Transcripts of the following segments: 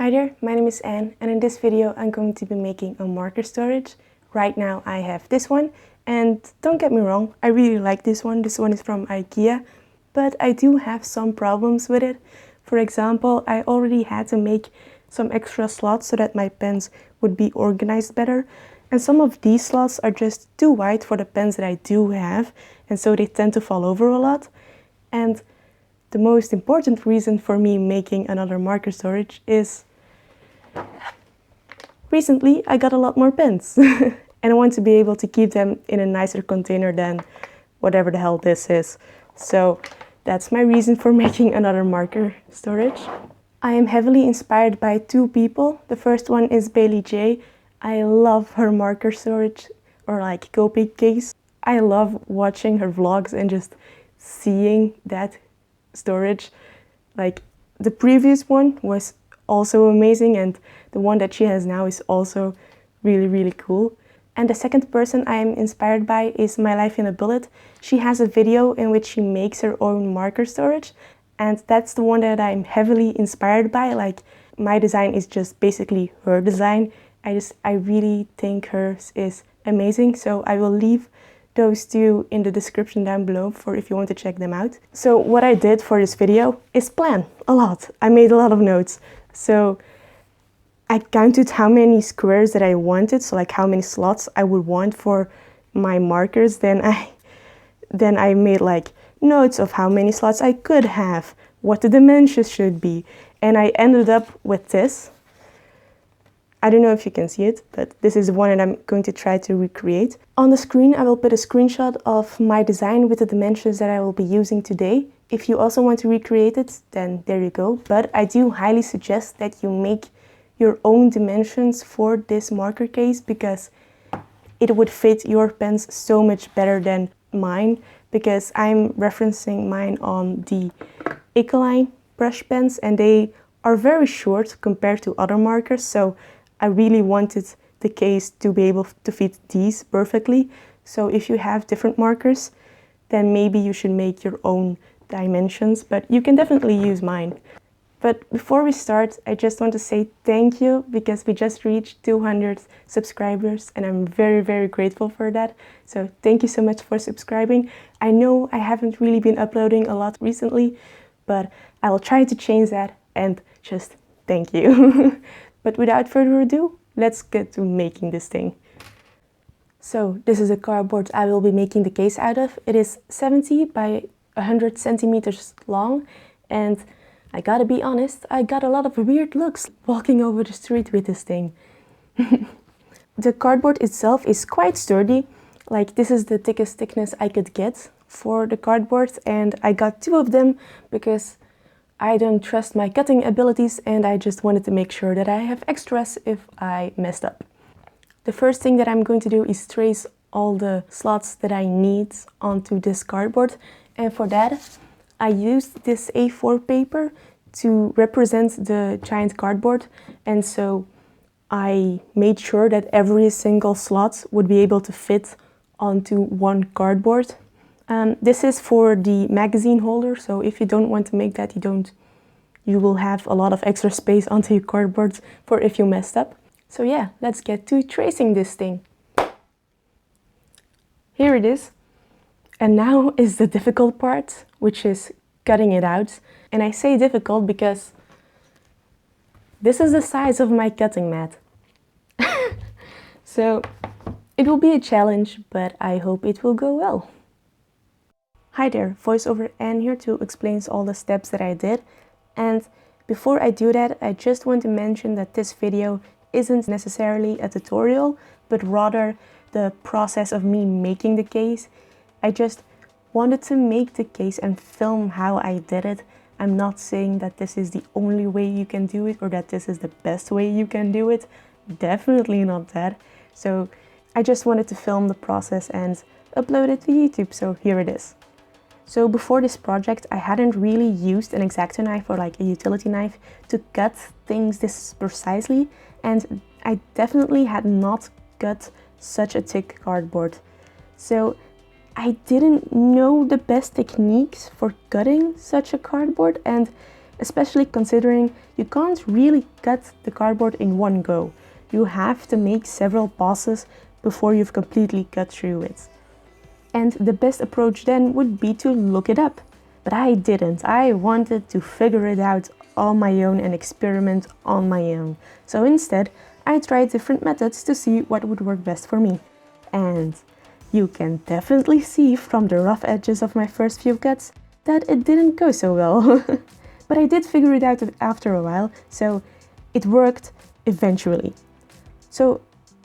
Hi there, my name is Anne, and in this video I'm going to be making a marker storage. Right now I have this one, and don't get me wrong, I really like this one. This one is from IKEA, but I do have some problems with it. For example, I already had to make some extra slots so that my pens would be organized better. And some of these slots are just too wide for the pens that I do have, and so they tend to fall over a lot. And the most important reason for me making another marker storage is recently I got a lot more pens and I want to be able to keep them in a nicer container than whatever the hell this is. So that's my reason for making another marker storage. I am heavily inspired by two people. The first one is Bailey J. I love her marker storage, or like copy case. I love watching her vlogs and just seeing that storage. Like the previous one was also amazing, and the one that she has now is also really cool. And the second person I am inspired by is My Life in a Bullet. She has a video in which she makes her own marker storage, and that's the one that I'm heavily inspired by. Like, my design is just basically her design. I really think hers is amazing, so I will leave those two in the description down below for if you want to check them out. So what I did for this video is plan a lot. I made a lot of notes. So I counted how many squares that I wanted, so like how many slots I would want for my markers. Then I made like notes of how many slots I could have, what the dimensions should be, and I ended up with this. I don't know if you can see it, but this is the one that I'm going to try to recreate. On the screen I will put a screenshot of my design with the dimensions that I will be using today. If you also want to recreate it, then there you go. But I do highly suggest that you make your own dimensions for this marker case, because it would fit your pens so much better than mine, because I'm referencing mine on the Ecoline brush pens and they are very short compared to other markers, so I really wanted the case to be able to fit these perfectly. So if you have different markers, then maybe you should make your own dimensions, but you can definitely use mine. But before we start, I just want to say thank you, because we just reached 200 subscribers and I'm very grateful for that. So thank you so much for subscribing. I know I haven't really been uploading a lot recently, but I will try to change that, and just thank you. But without further ado, let's get to making this thing. So this is a cardboard I will be making the case out of. It is 70 by 100 centimeters long, and I gotta be honest, I got a lot of weird looks walking over the street with this thing. The cardboard itself is quite sturdy. Like, this is the thickest thickness I could get for the cardboard, and I got two of them because I don't trust my cutting abilities and I just wanted to make sure that I have extras if I messed up. The first thing that I'm going to do is trace all the slots that I need onto this cardboard, and for that I used this A4 paper to represent the giant cardboard, and so I made sure that every single slot would be able to fit onto one cardboard. This is for the magazine holder, so if you don't want to make that, you will have a lot of extra space onto your cardboard for if you messed up. So yeah, let's get to tracing this thing. Here it is. And now is the difficult part, which is cutting it out. And I say difficult because this is the size of my cutting mat. So it will be a challenge, but I hope it will go well. Hi there, voiceover Anne here to explain all the steps that I did. And before I do that, I just want to mention that this video isn't necessarily a tutorial, but rather the process of me making the case. I just wanted to make the case and film how I did it. I'm not saying that this is the only way you can do it or that this is the best way you can do it. Definitely not that. So I just wanted to film the process and upload it to YouTube, so here it is. So before this project, I hadn't really used an X-Acto knife or like a utility knife to cut things this precisely, and I definitely had not cut such a thick cardboard. So I didn't know the best techniques for cutting such a cardboard, and especially considering you can't really cut the cardboard in one go. You have to make several passes before you've completely cut through it. And the best approach then would be to look it up. But I didn't. I wanted to figure it out on my own and experiment on my own. So instead, I tried different methods to see what would work best for me. And you can definitely see from the rough edges of my first few cuts that it didn't go so well. But I did figure it out after a while, so it worked eventually. So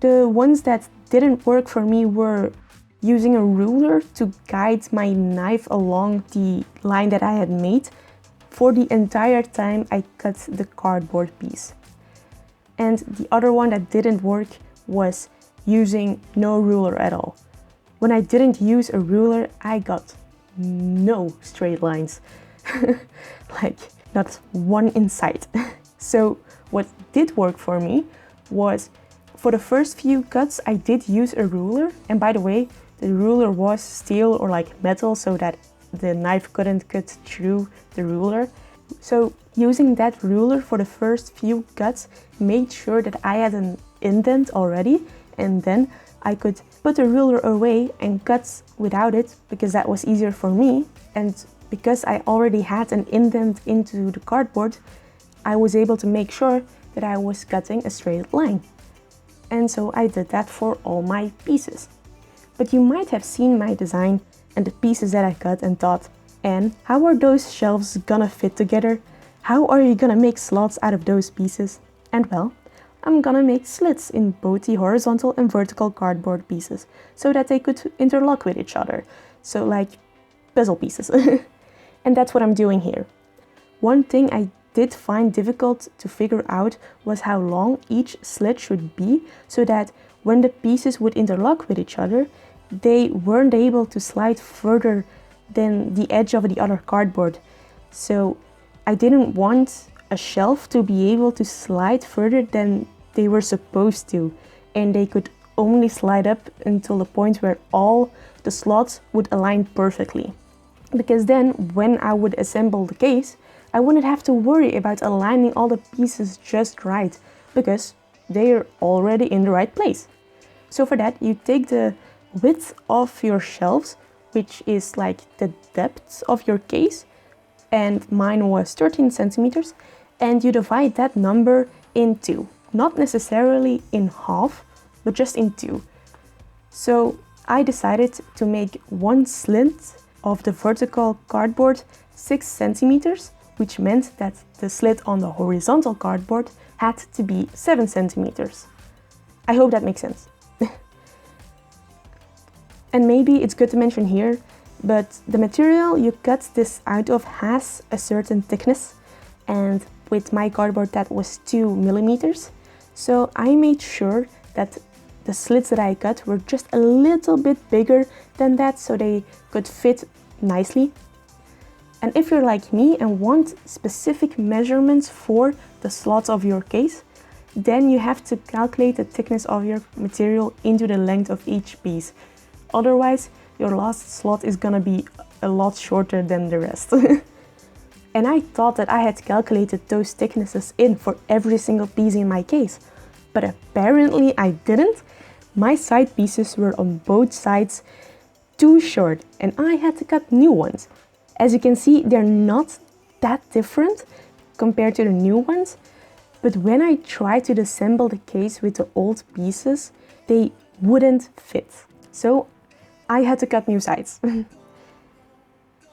the ones that didn't work for me were using a ruler to guide my knife along the line that I had made for the entire time I cut the cardboard piece. And the other one that didn't work was using no ruler at all. When I didn't use a ruler, I got no straight lines. Like, not one in sight. So what did work for me was, for the first few cuts, I did use a ruler. And by the way, the ruler was steel or like metal so that the knife couldn't cut through the ruler. So using that ruler for the first few cuts made sure that I had an indent already, and then I could put the ruler away and cut without it because that was easier for me. And because I already had an indent into the cardboard, I was able to make sure that I was cutting a straight line. And so I did that for all my pieces. But you might have seen my design and the pieces that I cut and thought, Anne, how are those shelves gonna fit together? How are you gonna make slots out of those pieces? And well, I'm gonna make slits in both the horizontal and vertical cardboard pieces so that they could interlock with each other. So like puzzle pieces. And that's what I'm doing here. One thing I did find difficult to figure out was how long each slit should be so that when the pieces would interlock with each other, they weren't able to slide further than the edge of the other cardboard. So I didn't want a shelf to be able to slide further than they were supposed to, and they could only slide up until the point where all the slots would align perfectly. Because then when I would assemble the case, I wouldn't have to worry about aligning all the pieces just right, because they're already in the right place. So for that, you take the width of your shelves, which is like the depth of your case, and mine was 13 centimeters, and you divide that number in two. Not necessarily in half, but just in two. So I decided to make one slit of the vertical cardboard 6 centimeters, which meant that the slit on the horizontal cardboard had to be 7 centimeters. I hope that makes sense. And maybe it's good to mention here, but the material you cut this out of has a certain thickness, and with my cardboard that was 2 millimeters. So I made sure that the slits that I cut were just a little bit bigger than that so they could fit nicely. And if you're like me and want specific measurements for the slots of your case, then you have to calculate the thickness of your material into the length of each piece. Otherwise, your last slot is gonna be a lot shorter than the rest. And I thought that I had calculated those thicknesses in for every single piece in my case. But apparently I didn't. My side pieces were on both sides too short and I had to cut new ones. As you can see, they're not that different compared to the new ones. But when I tried to assemble the case with the old pieces, they wouldn't fit. So I had to cut new sides.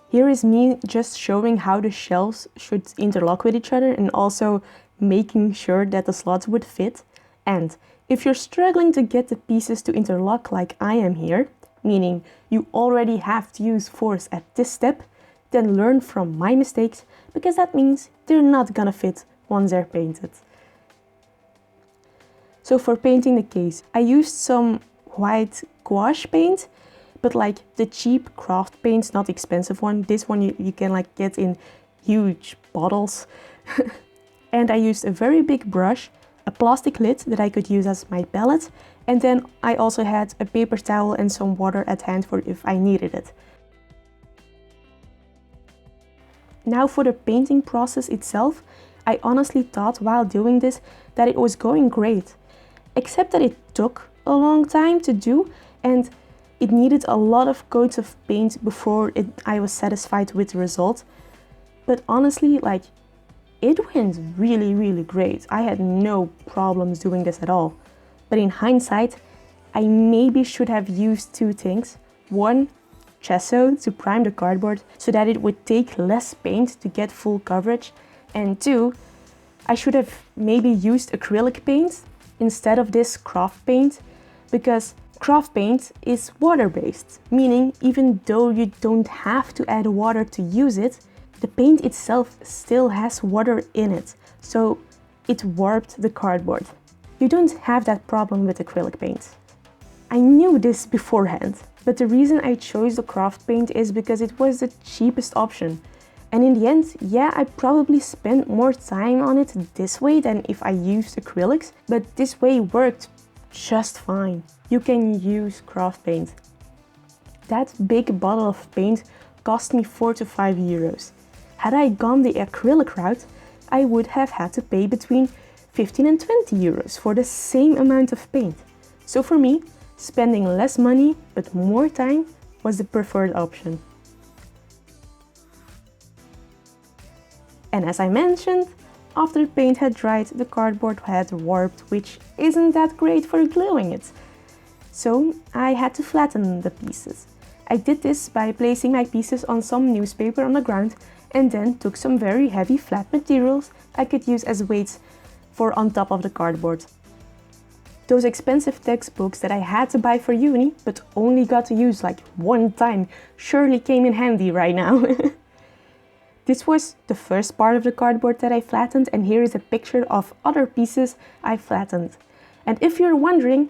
Here is me just showing how the shelves should interlock with each other and also making sure that the slots would fit. And if you're struggling to get the pieces to interlock like I am here, meaning you already have to use force at this step, then learn from my mistakes, because that means they're not gonna fit once they're painted. So for painting the case, I used some white gouache paint, but like the cheap craft paints, not expensive one. This one you can like get in huge bottles. And I used a very big brush, a plastic lid that I could use as my palette, and then I also had a paper towel and some water at hand for if I needed it. Now for the painting process itself, I honestly thought while doing this that it was going great, except that it took a long time to do and it needed a lot of coats of paint before I was satisfied with the result. But honestly, like, it went really great. I had no problems doing this at all. But in hindsight, I maybe should have used two things. One, gesso to prime the cardboard so that it would take less paint to get full coverage. And two, I should have maybe used acrylic paint instead of this craft paint, because craft paint is water-based, meaning even though you don't have to add water to use it, the paint itself still has water in it, so it warped the cardboard. You don't have that problem with acrylic paint. I knew this beforehand, but the reason I chose the craft paint is because it was the cheapest option. And in the end, yeah, I probably spent more time on it this way than if I used acrylics, but this way worked just fine. You can use craft paint. That big bottle of paint cost me 4 to 5 euros. Had I gone the acrylic route, I would have had to pay between 15 and 20 euros for the same amount of paint. So for me, spending less money but more time was the preferred option. And as I mentioned, after the paint had dried, the cardboard had warped, which isn't that great for gluing it. So I had to flatten the pieces. I did this by placing my pieces on some newspaper on the ground and then took some very heavy flat materials I could use as weights for on top of the cardboard. Those expensive textbooks that I had to buy for uni but only got to use like one time surely came in handy right now. This was the first part of the cardboard that I flattened, and here is a picture of other pieces I flattened. And if you're wondering,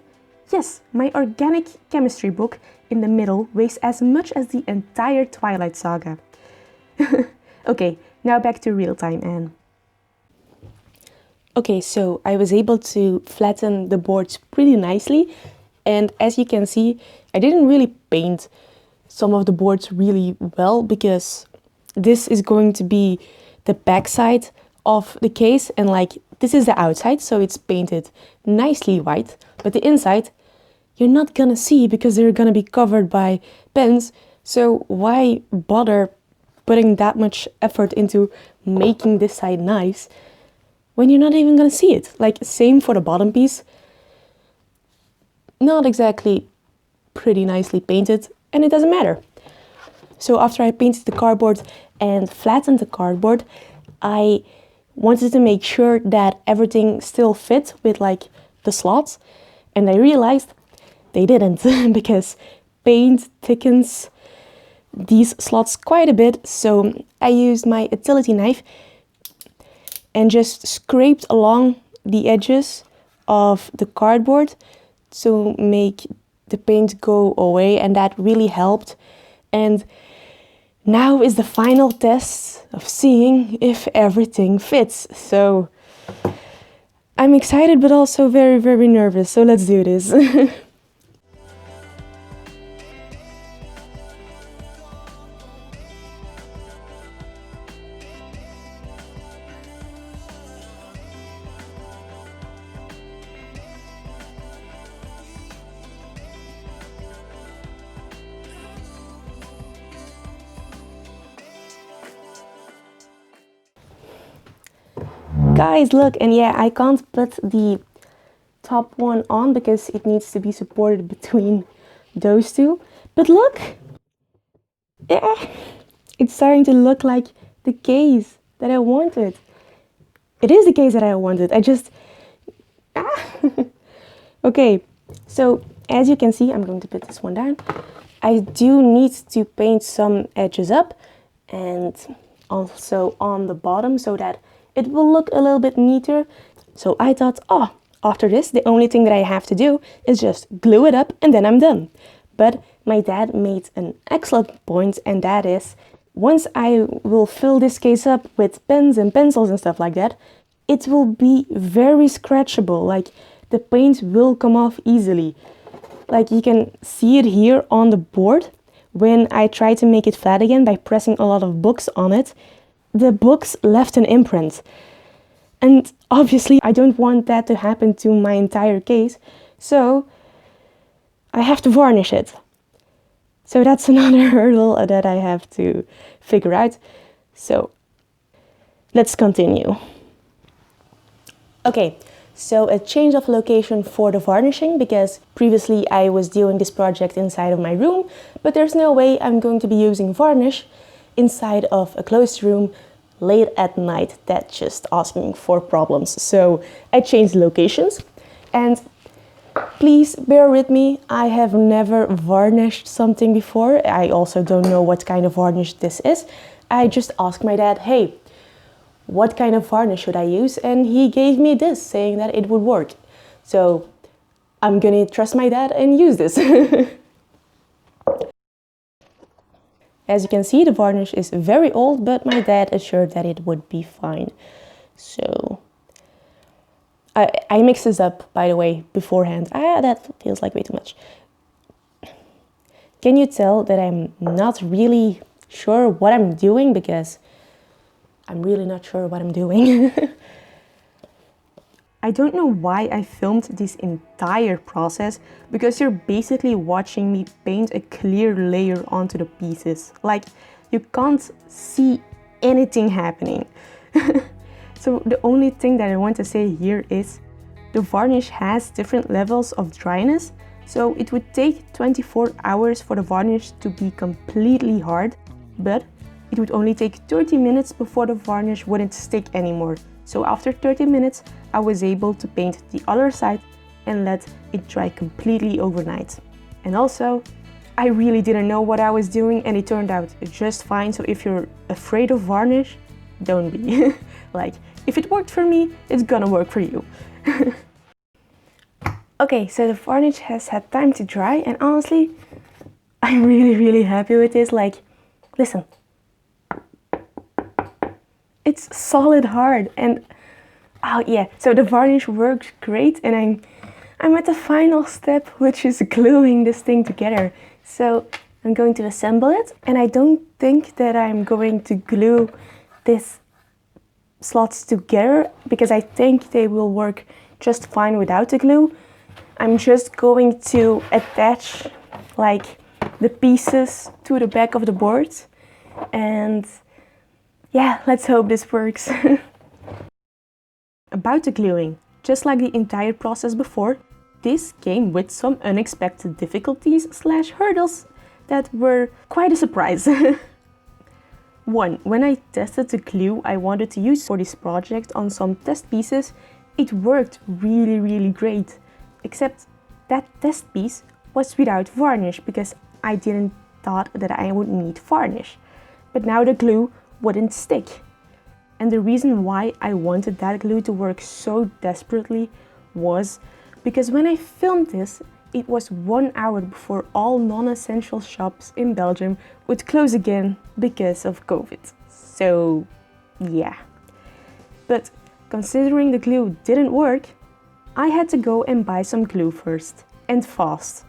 yes, my organic chemistry book in the middle weighs as much as the entire Twilight Saga. Okay, now back to real time, Anne. Okay, so I was able to flatten the boards pretty nicely, and as you can see, I didn't really paint some of the boards really well because this is going to be the back side of the case, and like this is the outside, so it's painted nicely white, but the inside you're not gonna see because they're gonna be covered by pens, so why bother putting that much effort into making this side nice when you're not even gonna see it? Like, same for the bottom piece, not exactly pretty nicely painted, and it doesn't matter. So after I painted the cardboard and flattened the cardboard, I wanted to make sure that everything still fit with like the slots, and I realized they didn't because paint thickens these slots quite a bit. So I used my utility knife and just scraped along the edges of the cardboard to make the paint go away, and that really helped. And now is the final test of seeing if everything fits. So I'm excited but also very nervous, so let's do this. Guys, look, and yeah, I can't put the top one on because it needs to be supported between those two. But look, yeah, it's starting to look like the case that I wanted. It is the case that I wanted. I just... Okay, so as you can see, I'm going to put this one down. I do need to paint some edges up and also on the bottom so that it will look a little bit neater. So I thought, oh, after this, the only thing that I have to do is just glue it up and then I'm done. But my dad made an excellent point, and that is, once I will fill this case up with pens and pencils and stuff like that, it will be very scratchable. Like, the paint will come off easily. Like, you can see it here on the board when I try to make it flat again by pressing a lot of books on it. the books left an imprint. And obviously I don't want that to happen to my entire case, so I have to varnish it. So that's another hurdle that I have to figure out. So let's continue. Okay, so a change of location for the varnishing, because previously I was doing this project inside of my room, but there's no way I'm going to be using varnish inside of a closed room late at night. That's just asking for problems. So I changed locations, and please bear with me, I have never varnished something before. I also don't know what kind of varnish this is. I just asked my dad, hey, what kind of varnish should I use? And he gave me this, saying that it would work. So I'm gonna trust my dad and use this. As you can see, the varnish is very old, but my dad assured that it would be fine. So I mixed this up, by the way, beforehand. That feels like way too much. Can you tell that I'm not really sure what I'm doing? Because I'm really not sure what I'm doing. I don't know why I filmed this entire process, because you're basically watching me paint a clear layer onto the pieces. Like, you can't see anything happening. So the only thing that I want to say here is the varnish has different levels of dryness. So it would take 24 hours for the varnish to be completely hard, but it would only take 30 minutes before the varnish wouldn't stick anymore. So after 30 minutes, I was able to paint the other side and let it dry completely overnight. And also, I really didn't know what I was doing, and it turned out just fine. So if you're afraid of varnish, don't be. Like, if it worked for me, it's gonna work for you. Okay, so the varnish has had time to dry, and honestly, I'm really happy with this. Like, listen. It's solid hard, and oh yeah, so the varnish works great, and I'm at the final step, which is gluing this thing together. So I'm going to assemble it, and I don't think that I'm going to glue these slots together, because I think they will work just fine without the glue. I'm just going to attach like the pieces to the back of the board, and yeah, let's hope this works. About the gluing, just like the entire process before, this came with some unexpected difficulties / hurdles that were quite a surprise. One, when I tested the glue I wanted to use for this project on some test pieces, it worked really great. Except that test piece was without varnish, because I didn't thought that I would need varnish. But now the glue wouldn't stick. And the reason why I wanted that glue to work so desperately was because when I filmed this, it was 1 hour before all non-essential shops in Belgium would close again because of COVID. So yeah. But considering the glue didn't work, I had to go and buy some glue first, and fast.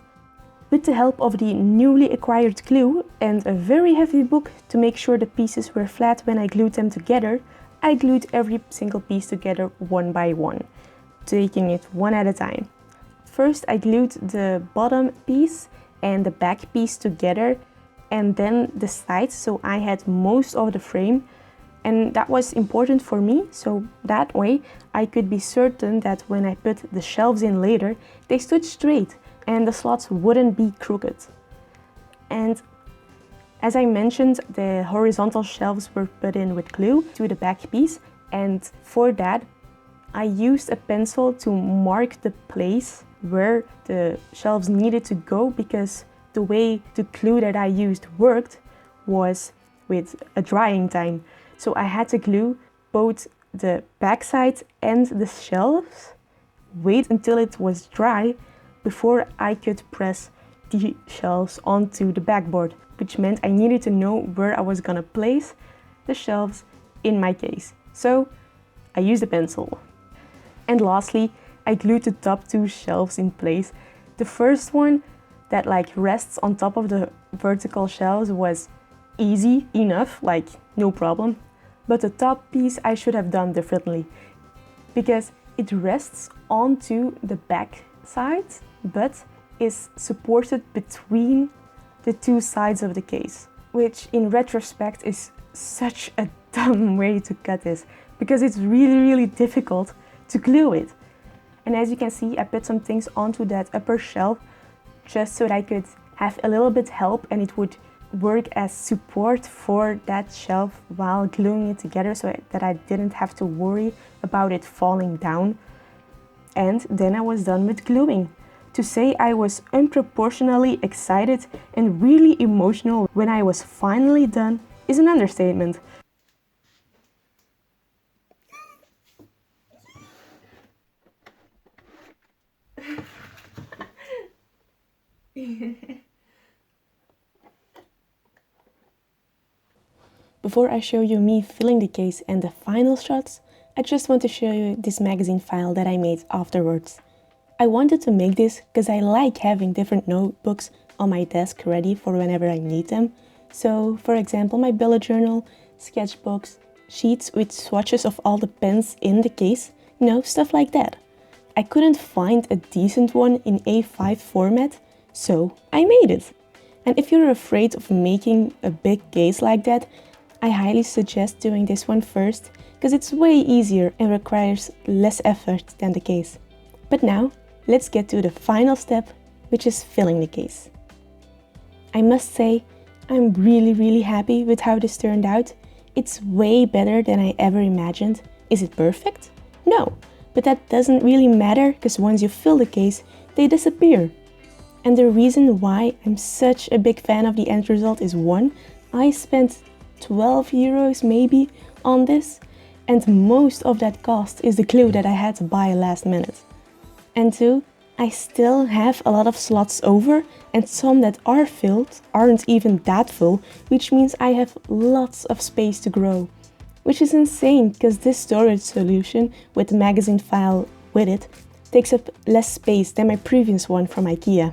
With the help of the newly acquired glue and a very heavy book to make sure the pieces were flat when I glued them together, I glued every single piece together one by one, taking it one at a time. First I glued the bottom piece and the back piece together, and then the sides, so I had most of the frame, and that was important for me, so that way I could be certain that when I put the shelves in later, they stood straight and the slots wouldn't be crooked. And as I mentioned, the horizontal shelves were put in with glue to the back piece, and for that I used a pencil to mark the place where the shelves needed to go, because the way the glue that I used worked was with a drying time. So I had to glue both the backside and the shelves, wait until it was dry before I could press the shelves onto the backboard, which meant I needed to know where I was gonna place the shelves in my case. So I used a pencil. And lastly, I glued the top two shelves in place. The first one that rests on top of the vertical shelves was easy enough, no problem. But the top piece I should have done differently, because it rests onto the back side, but is supported between the two sides of the case, which in retrospect is such a dumb way to cut this, because it's really difficult to glue it. And as you can see, I put some things onto that upper shelf just so that I could have a little bit help and it would work as support for that shelf while gluing it together, so that I didn't have to worry about it falling down. And then I was done with gluing. To say I was unproportionally excited and really emotional when I was finally done is an understatement. Before I show you me filling the case and the final shots, I just want to show you this magazine file that I made afterwards. I wanted to make this because I like having different notebooks on my desk ready for whenever I need them. So, for example, my bullet journal, sketchbooks, sheets with swatches of all the pens in the case, you know, stuff like that. I couldn't find a decent one in A5 format, so I made it. And if you're afraid of making a big case like that, I highly suggest doing this one first, because it's way easier and requires less effort than the case. But now, let's get to the final step, which is filling the case. I must say, I'm really happy with how this turned out. It's way better than I ever imagined. Is it perfect? No, but that doesn't really matter, because once you fill the case, they disappear. And the reason why I'm such a big fan of the end result is, one, I spent 12 euros maybe on this, and most of that cost is the glue that I had to buy last minute. And two, I still have a lot of slots over, and some that are filled aren't even that full, which means I have lots of space to grow. Which is insane, because this storage solution with the magazine file with it takes up less space than my previous one from IKEA.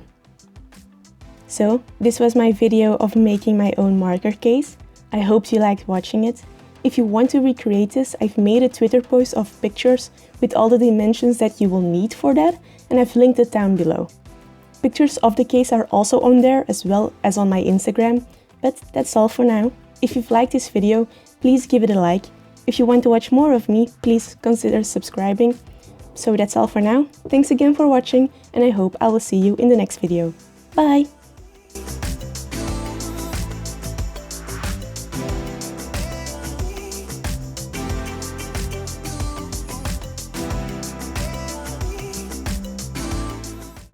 So, this was my video of making my own marker case. I hope you liked watching it. If you want to recreate this, I've made a Twitter post of pictures with all the dimensions that you will need for that, and I've linked it down below. Pictures of the case are also on there, as well as on my Instagram, but that's all for now. If you've liked this video, please give it a like. If you want to watch more of me, please consider subscribing. So that's all for now. Thanks again for watching, and I hope I will see you in the next video. Bye!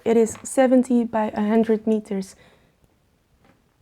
It is 70 by 100 meters,